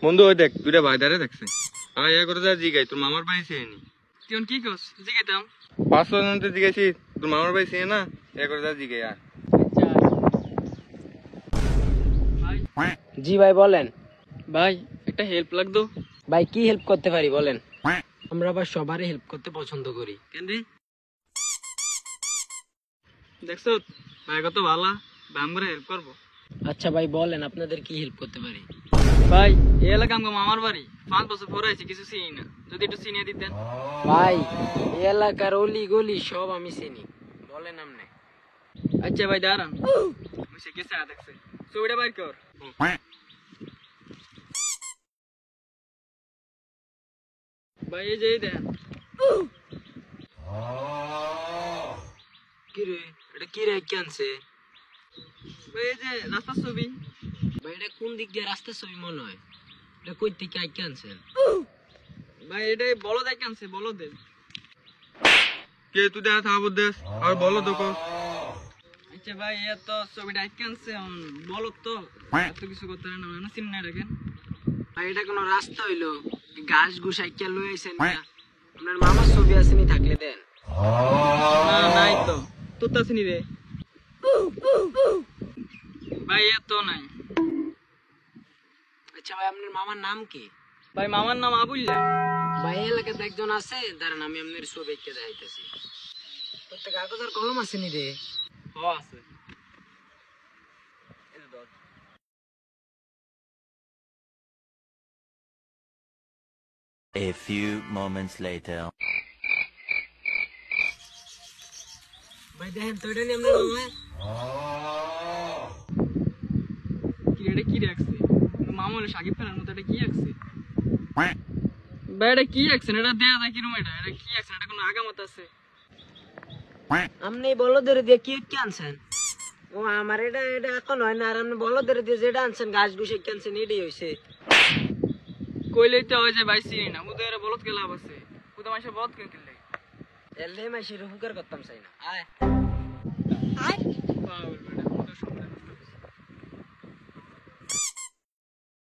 বন্ধু ওই দেখ দুইটা ভাই দাঁড়ে দেখছে আয় করে যা জিগাই তোর মামার বাড়ি চেয়ে তুই কি কস জিগাইতাম 500 জনতে জিগাইছি তোর মামার বাড়ি চেয়ে না এ করে যা জিগাই আর জি ভাই বলেন। ভাই একটা হেল্প লাগতো। ভাই কি হেল্প করতে পারি বলেন। আমরা আবার সবারই হেল্প করতে পছন্দ করি। কেন রে দেখছো ভাই কত ভালো ভাই আমরা হেল্প করবো। আচ্ছা ভাই বলেন আপনাদের কি হেল্প করতে পারি। ভাই এই এলাকা আমার মামার বাড়ি 5 বছর পরে আইছি কিছু চিনি না যদি একটু চিনিয়ে দিতেন। ভাই এই এলাকার অলি গলি সব আমি চিনি বলেন আপনি। আচ্ছা ভাই দাঁড়ান সে কেসে দেখছে ছবিটা বাইর কর। ভাই এই যে দেন কি রে এটা কি রে কেনছে ভাই এই যে রাস্তার ছবি। ভাই এটা কোন দিক দিয়ে রাস্তার ছবি মনে হয় এটা কই থেকে কেনছেন। ভাই এটা বলদ আনছে বলদ কে তুই দেখা থাকবো দেশ আর বলো তো কো আচ্ছা ভাই এ তো ছবিটা আনছে বলদ তো এত কিছু করতে না না চিন না রাখেন। ভাই এটা কোনো রাস্তা হইলো ঘাস ঘুষ আইকা লই আইছেন না আপনার মামার ছবি আসেনি থাকলে দেন। না নাই তো তোর তো চিনি রে ভাই এ তো নাই। আচ্ছা ভাই আপনার মামার নাম কি। ভাই মামার নাম আবুল্লাহ। ভাই এলাকাতে একজন আছে দাঁড়ান আমি আপনার ছবি এঁকে দেখাইতেছি। তোর কাগজ আর কলম আসেনি রে। ও আছে A few moments later. ভাই দেখেন তো এটা নিয়ে আপনার মামা কি এটা কি রাখছে মামা হলো সাকিব খানের মতো এটা কি রাখছে। ভাই এটা কি রাখছেন এটা দেয়া যায় কিরম এটা এটা কি রাখছেন এটা কোনো আগামত আছে। আপনি বলদের দিয়ে কি আনছেন। ও আমার এটা এটা এখন হয় না আর আপনি বলদের দিয়ে যেটা আনছেন ঘাস ঘুষে আনছেন এটাই হয়েছে। কইলেই তো হয় যে ভাই চিনি না উদয়ের বলদ কে লাভ আছে উদয় মাসে বলদ কেন কিনলে এলে মাসির উপকার করতাম চাই না আয় পাগল বেটা কত সুন্দর